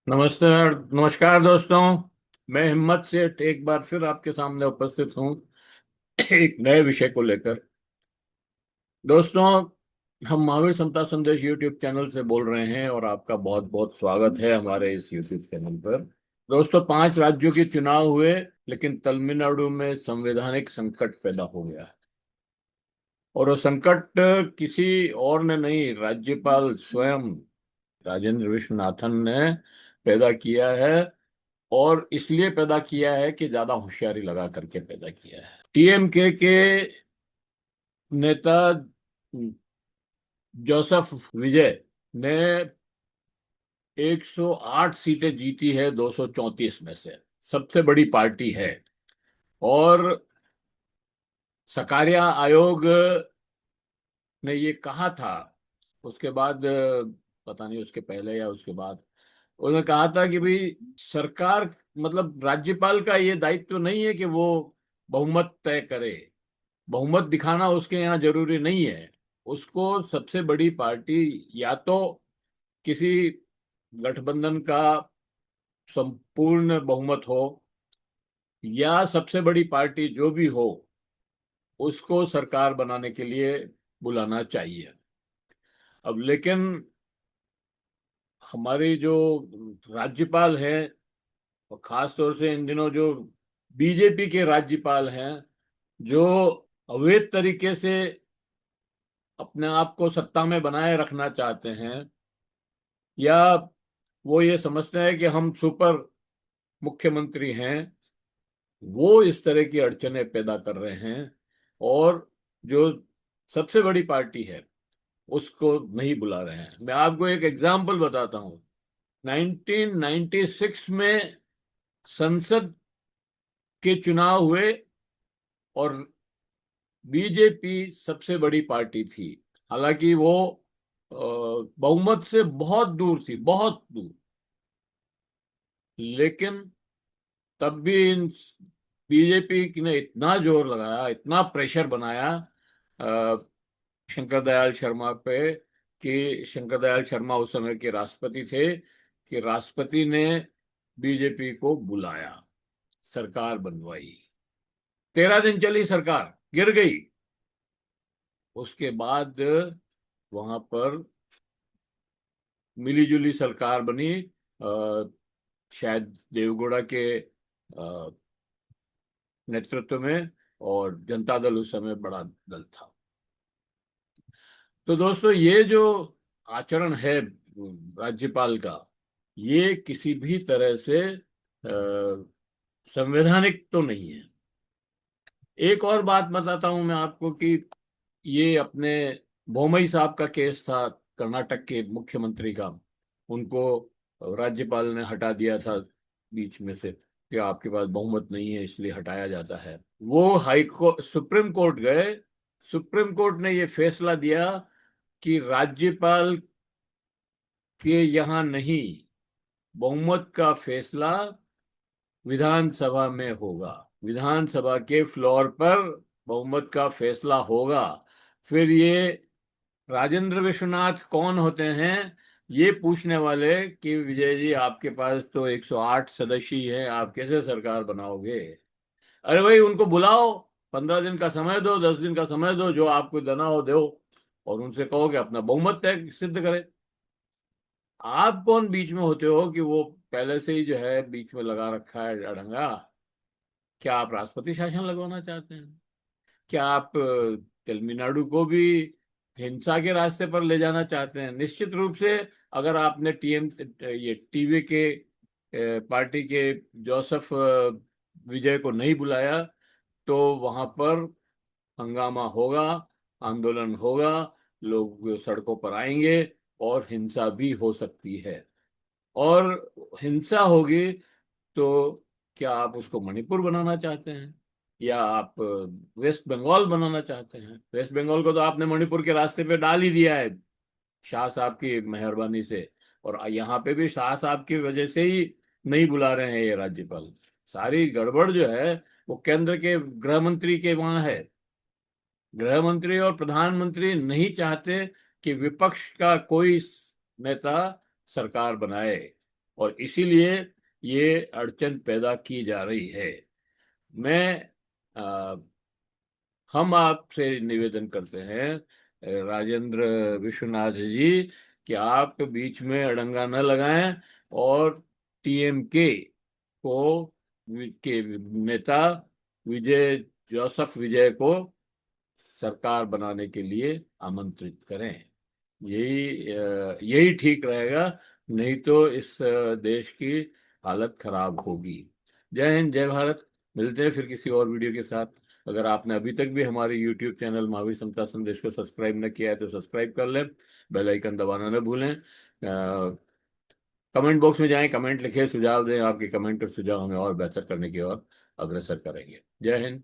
नमस्कार दोस्तों। मैं हिम्मत सेठ एक बार फिर आपके सामने उपस्थित हूँ एक नए विषय को लेकर। दोस्तों, हम महावीर समता संदेश यूट्यूब चैनल से बोल रहे हैं और आपका बहुत बहुत स्वागत है हमारे इस यूट्यूब चैनल पर। दोस्तों, 5 राज्यों के चुनाव हुए, लेकिन तमिलनाडु में संवैधानिक संकट पैदा हो गया। और वो संकट किसी और ने नहीं, राज्यपाल स्वयं राजेंद्र विश्वनाथन ने पैदा किया है। और इसलिए पैदा किया है कि ज्यादा होशियारी लगा करके पैदा किया है। टीएमके के नेता जोसेफ विजय ने 108 सीटें जीती है 234 में से। सबसे बड़ी पार्टी है। और सकारिया आयोग ने ये कहा था, उसके बाद पता नहीं उसके पहले या उसके बाद, उन्होंने कहा था कि भाई सरकार, मतलब राज्यपाल का ये दायित्व नहीं है कि वो बहुमत तय करे। बहुमत दिखाना उसके यहाँ जरूरी नहीं है। उसको सबसे बड़ी पार्टी या तो किसी गठबंधन का संपूर्ण बहुमत हो, या सबसे बड़ी पार्टी जो भी हो उसको सरकार बनाने के लिए बुलाना चाहिए। अब लेकिन हमारी जो राज्यपाल हैं, और खास तौर से इन दिनों जो बीजेपी के राज्यपाल हैं, जो अवैध तरीके से अपने आप को सत्ता में बनाए रखना चाहते हैं, या वो ये समझते हैं कि हम सुपर मुख्यमंत्री हैं, वो इस तरह की अड़चनें पैदा कर रहे हैं। और जो सबसे बड़ी पार्टी है उसको नहीं बुला रहे हैं। मैं आपको एक एग्जाम्पल बताता हूं। 1996 में संसद के चुनाव हुए और बीजेपी सबसे बड़ी पार्टी थी। हालांकि वो बहुमत से बहुत दूर थी, बहुत दूर। लेकिन तब भी इन बीजेपी ने इतना जोर लगाया, इतना प्रेशर बनाया शंकर दयाल शर्मा पे, कि शंकर दयाल शर्मा उस समय के राष्ट्रपति थे, कि राष्ट्रपति ने बीजेपी को बुलाया, सरकार बनवाई। 13 दिन चली सरकार, गिर गई। उसके बाद वहां पर मिलीजुली सरकार बनी। शायद देवगौड़ा के नेतृत्व में, और जनता दल उस समय बड़ा दल था। तो दोस्तों, ये जो आचरण है राज्यपाल का, ये किसी भी तरह से संवैधानिक तो नहीं है। एक और बात बताता हूं मैं आपको कि ये अपने बोमई साहब का केस था, कर्नाटक के मुख्यमंत्री का। उनको राज्यपाल ने हटा दिया था बीच में से, कि आपके पास बहुमत नहीं है इसलिए हटाया जाता है। वो हाई कोर्ट, सुप्रीम कोर्ट गए। सुप्रीम कोर्ट ने ये फैसला दिया कि राज्यपाल के यहाँ नहीं, बहुमत का फैसला विधानसभा में होगा। विधानसभा के फ्लोर पर बहुमत का फैसला होगा। फिर ये राजेंद्र विश्वनाथ कौन होते हैं, ये पूछने वाले कि विजय जी, आपके पास तो 108 सदस्य ही हैं, आप कैसे सरकार बनाओगे? अरे भाई, उनको बुलाओ, 15 दिन का समय दो, 10 दिन का समय दो, जो आपको देना हो दो, और उनसे कहो कि अपना बहुमत तय सिद्ध करें। आप कौन बीच में होते हो कि वो पहले से ही जो है बीच में लगा रखा है अड़ंगा? क्या आप राष्ट्रपति शासन लगवाना चाहते हैं? क्या आप तमिलनाडु को भी हिंसा के रास्ते पर ले जाना चाहते हैं? निश्चित रूप से, अगर आपने ये टीवी के पार्टी के जोसेफ विजय को नहीं बुलाया, तो वहां पर हंगामा होगा, आंदोलन होगा, लोग सड़कों पर आएंगे, और हिंसा भी हो सकती है। और हिंसा होगी तो क्या आप उसको मणिपुर बनाना चाहते हैं, या आप वेस्ट बंगाल बनाना चाहते हैं? वेस्ट बंगाल को तो आपने मणिपुर के रास्ते पे डाल ही दिया है, शाह साहब की मेहरबानी से। और यहाँ पे भी शाह साहब की वजह से ही नहीं बुला रहे हैं ये राज्यपाल। सारी गड़बड़ जो है वो केंद्र के गृह मंत्री के वहां है। गृह मंत्री और प्रधानमंत्री नहीं चाहते कि विपक्ष का कोई नेता सरकार बनाए। और इसीलिए ये अड़चन पैदा की जा रही है। मैं आ, हम आपसे निवेदन करते हैं राजेंद्र विश्वनाथ जी, कि आप बीच में अड़ंगा न लगाएं और टीएमके को के नेता विजय जोसेफ विजय को सरकार बनाने के लिए आमंत्रित करें। यही ठीक रहेगा, नहीं तो इस देश की हालत खराब होगी। जय हिंद, जय भारत। मिलते हैं फिर किसी और वीडियो के साथ। अगर आपने अभी तक भी हमारे यूट्यूब चैनल महावीर समता संदेश को सब्सक्राइब न किया है तो सब्सक्राइब कर लें, बेल आइकन दबाना न भूलें। कमेंट बॉक्स में जाएं, कमेंट लिखें, सुझाव दें। आपके कमेंट और सुझाव हमें और बेहतर करने की ओर अग्रसर करेंगे। जय हिंद।